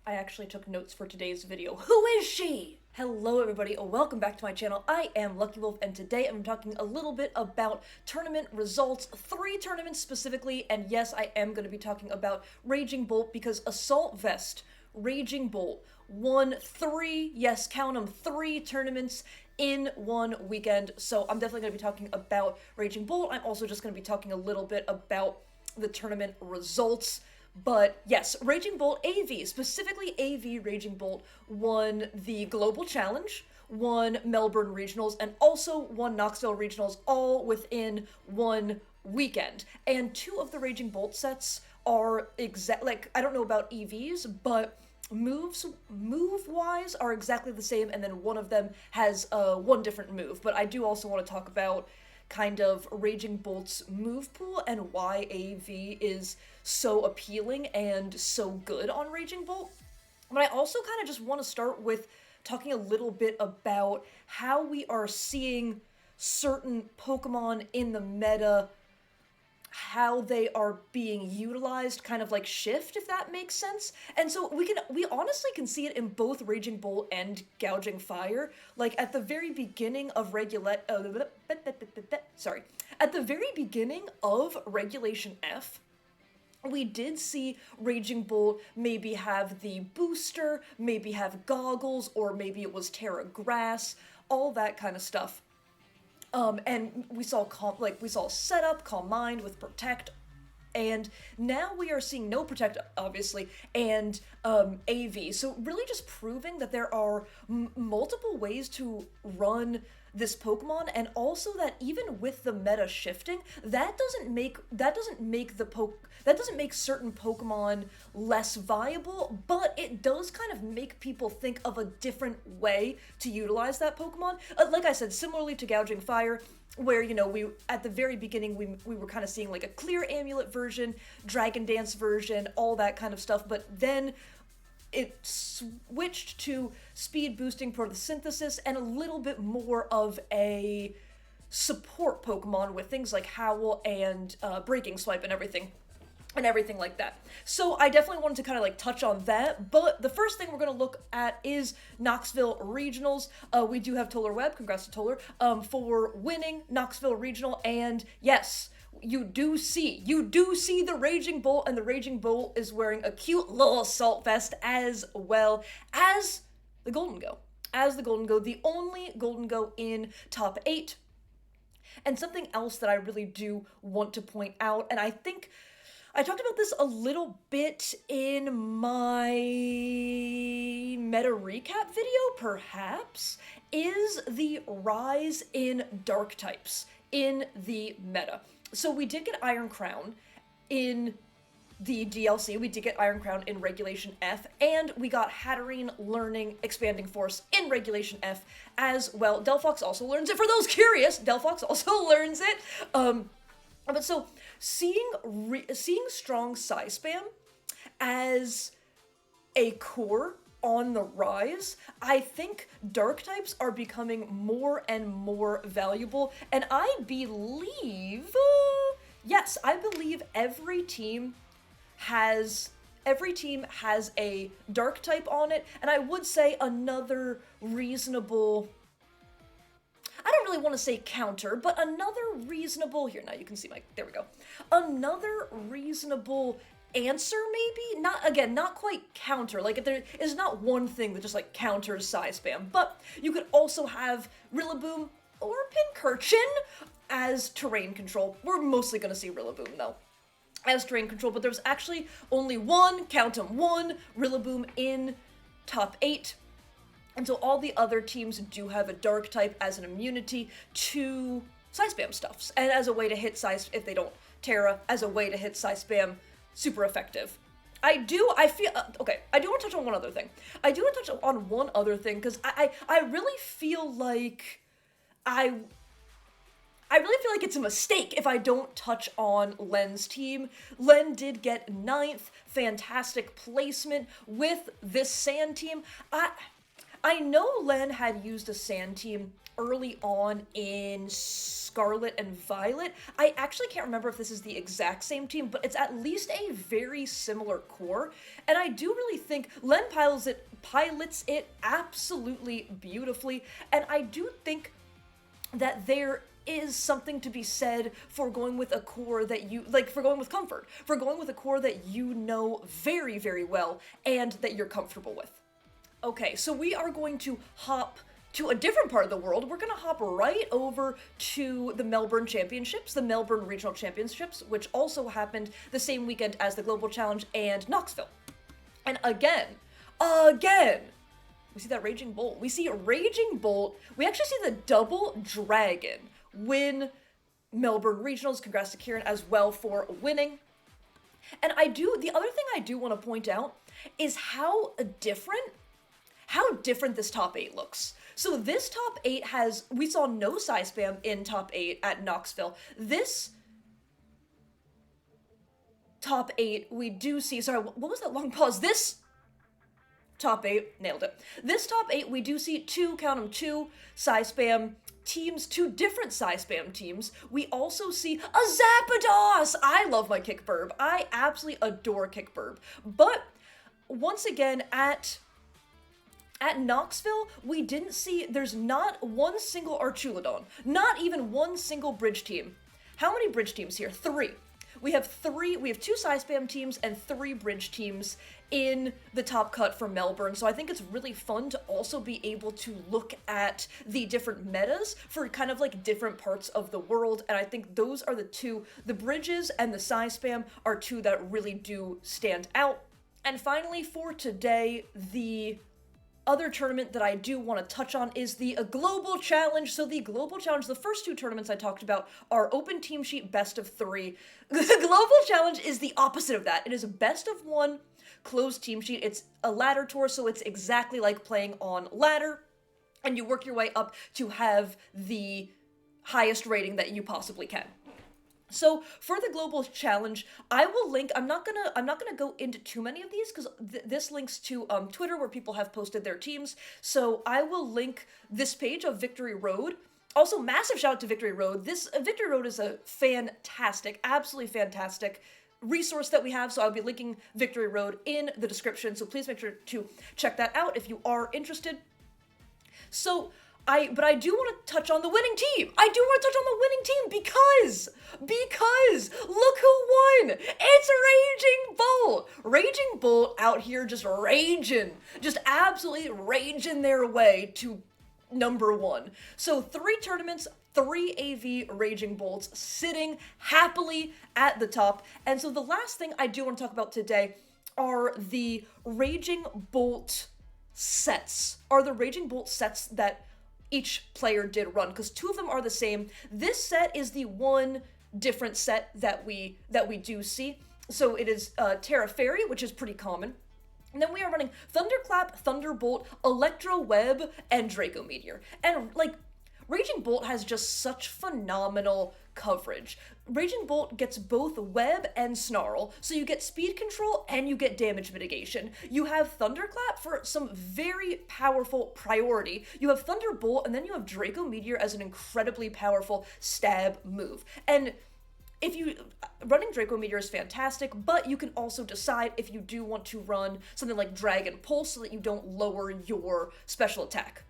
I actually took notes for today's video. Who is she? Hello everybody, welcome back to my channel. I am Lucky Wolf, and today I'm talking a little bit about tournament results, 3 tournaments specifically, and yes, I am going to be talking about Raging Bolt because Assault Vest, Raging Bolt, won 3, yes, count them, 3 tournaments in one weekend, so I'm definitely going to be talking about Raging Bolt. I'm also just going to be talking a little bit about the tournament results. But yes, Raging Bolt AV, specifically AV Raging Bolt, won the Global Challenge, won Melbourne Regionals, and also won Knoxville Regionals, all within one weekend. And 2 of the Raging Bolt sets are I don't know about EVs, but move-wise are exactly the same, and then one of them has one different move. But I do also want to talk about kind of Raging Bolt's move pool and why AV is so appealing and so good on Raging Bolt. But I also kind of just want to start with talking a little bit about how we are seeing certain Pokemon in the meta, how they are being utilized, kind of like shift, if that makes sense. And so we honestly can see it in both Raging Bolt and Gouging Fire. Like at the very beginning of at the very beginning of Regulation F, we did see Raging Bolt maybe have the booster, maybe have goggles, or maybe it was Terra Grass, all that kind of stuff. And we saw setup, Calm Mind with Protect, and now we are seeing no Protect, obviously, and AV. So really just proving that there are multiple ways to run this Pokemon, and also that even with the meta shifting, that doesn't make certain Pokemon less viable, but it does kind of make people think of a different way to utilize that Pokemon. Like I said, similarly to Gouging Fire, where, you know, we at the very beginning we were kind of seeing like a clear amulet version, Dragon Dance version, all that kind of stuff, but then it switched to speed boosting photosynthesis and a little bit more of a support Pokemon with things like Howl and Breaking Swipe and everything like that. So I definitely wanted to kind of like touch on that, but the first thing we're going to look at is Knoxville Regionals. We do have Toller Webb, congrats to Toller, for winning Knoxville Regional, and yes, you do see the Raging Bolt, and the Raging Bolt is wearing a cute little assault vest as well as the Golden Go. The only Golden Go in top 8. And something else that I really do want to point out, and I think I talked about this a little bit in my meta recap video, perhaps, is the rise in dark types in the meta. So we did get Iron Crown in the DLC, we did get Iron Crown in Regulation F, and we got Hatterene learning Expanding Force in Regulation F as well. Delphox also learns it, for those curious, Delphox also learns it. But so, seeing strong Psy Spam as a core on the rise, I think dark types are becoming more and more valuable, and I believe, yes, I believe every team has a dark type on it, and I would say another reasonable, I don't really want to say counter, but another reasonable, here, now you can see there we go, another reasonable answer, maybe? Not quite counter, like there is not one thing that just like counters Psy Spam, but you could also have Rillaboom or Pincurchin as terrain control. We're mostly going to see Rillaboom though as terrain control, but there's actually only one Rillaboom in top 8. And so all the other teams do have a dark type as an immunity to Psy Spam stuffs, and as a way to hit if they don't Terra, as a way to hit Psy Spam, super effective. I do want to touch on one other thing. Because I really feel like it's a mistake if I don't touch on Len's team. Len did get 9th, fantastic placement with this Sand team. I know Len had used a Sand Team early on in Scarlet and Violet. I actually can't remember if this is the exact same team, but it's at least a very similar core. And I do really think Len pilots it absolutely beautifully. And I do think that there is something to be said for going with a core that you, like, for going with comfort, for going with a core that you know very, very well and that you're comfortable with. Okay, so we are going to hop to a different part of the world. We're going to hop right over to the Melbourne Championships, the Melbourne Regional Championships, which also happened the same weekend as the Global Challenge and Knoxville. And again, we see that Raging Bolt. We see Raging Bolt. We actually see the Double Dragon win Melbourne Regionals. Congrats to Kieran as well for winning. And the other thing I do want to point out is how different this top 8 looks. So this top 8 we saw no size spam in top 8 at Knoxville. This top 8, we do see, sorry, what was that long pause? This top 8, nailed it. This top 8, we do see two size spam teams, 2 different size spam teams. We also see a Zapdos! I love my Kick Burb. I absolutely adore Kick Burb. But once again, at Knoxville, we didn't see, there's not one single Archulodon, not even one single bridge team. How many bridge teams here? 3. We have 2 size spam teams and 3 bridge teams in the top cut for Melbourne. So I think it's really fun to also be able to look at the different metas for kind of like different parts of the world. And I think those are the bridges and the size spam are 2 that really do stand out. And finally for today, the other tournament that I do want to touch on is the Global Challenge. So the Global Challenge, the first 2 tournaments I talked about are open team sheet best of 3. The Global Challenge is the opposite of that. It is a best of 1 closed team sheet. It's a ladder tour, so it's exactly like playing on ladder, and you work your way up to have the highest rating that you possibly can. So for the Global Challenge, I will link, I'm not gonna go into too many of these because this links to Twitter where people have posted their teams. So I will link this page of Victory Road. Also, massive shout out to Victory Road. This Victory Road is a fantastic, absolutely fantastic resource that we have. So I'll be linking Victory Road in the description. So please make sure to check that out if you are interested. But I do want to touch on the winning team. I do want to touch on the winning team because look who won. It's Raging Bolt. Raging Bolt out here just absolutely raging their way to number 1. So 3 tournaments, 3 AV Raging Bolts sitting happily at the top. And so the last thing I do want to talk about today are the Raging Bolt sets. That each player did run, because 2 of them are the same. This set is the one different set that we do see. So it is Terra Fairy, which is pretty common. And then we are running Thunderclap, Thunderbolt, Electro Web, and Draco Meteor. And like, Raging Bolt has just such phenomenal coverage. Raging Bolt gets both Web and Snarl, so you get speed control and you get damage mitigation. You have Thunderclap for some very powerful priority. You have Thunderbolt, and then you have Draco Meteor as an incredibly powerful stab move. And running Draco Meteor is fantastic, but you can also decide if you do want to run something like Dragon Pulse so that you don't lower your special attack.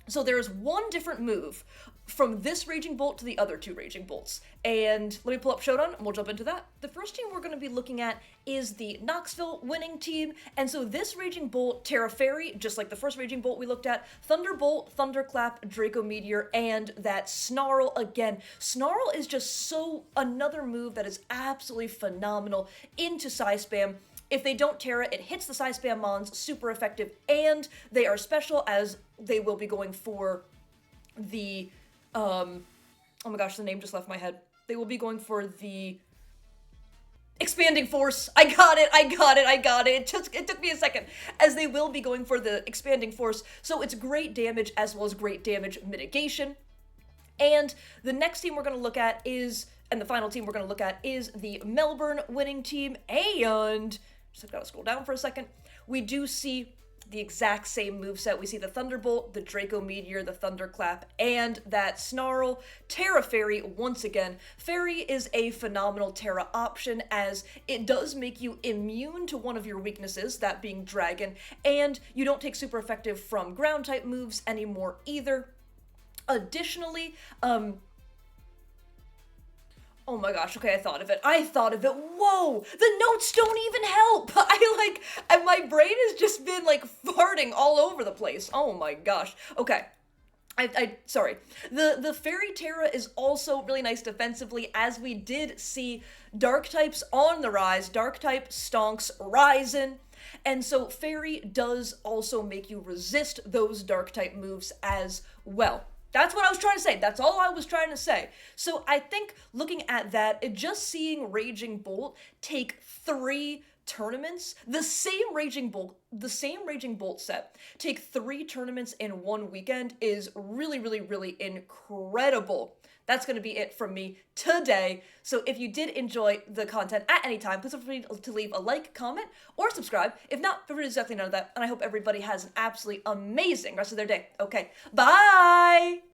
So there's one different move from this Raging Bolt to the other 2 Raging Bolts. And let me pull up Showdown and we'll jump into that. The first team we're going to be looking at is the Knoxville winning team. And so this Raging Bolt, Terra Fairy, just like the first Raging Bolt we looked at, Thunderbolt, Thunderclap, Draco Meteor, and that Snarl again. Snarl is just another move that is absolutely phenomenal into size spam. If they don't Terra, it hits the size spam mons, super effective, and they are special as they will be going for the, oh my gosh, the name just left my head. They will be going for the Expanding Force. I got it. It took me a second. As they will be going for the Expanding Force, so it's great damage as well as great damage mitigation. And the next team we're going to look at and the final team we're going to look at is the Melbourne winning team, and just gotta scroll down for a second. We do see the exact same moveset. We see the Thunderbolt, the Draco Meteor, the Thunderclap, and that Snarl. Terra Fairy, once again. Fairy is a phenomenal Terra option as it does make you immune to one of your weaknesses, that being Dragon, and you don't take super effective from ground type moves anymore either. Additionally, oh my gosh, okay, I thought of it. Whoa! The notes don't even help! My brain has just been, like, farting all over the place. Oh my gosh. Okay. Sorry. The Fairy Terra is also really nice defensively, as we did see Dark types on the rise. Dark type, Stonks, Ryzen. And so Fairy does also make you resist those Dark type moves as well. That's what I was trying to say. That's all I was trying to say. So I think looking at that, just seeing Raging Bolt take 3 tournaments, the same Raging Bolt set, take 3 tournaments in 1 weekend is really, really, really incredible. That's going to be it from me today. So if you did enjoy the content at any time, please feel free to leave a like, comment, or subscribe. If not, feel free to do exactly none of that. And I hope everybody has an absolutely amazing rest of their day. Okay, bye!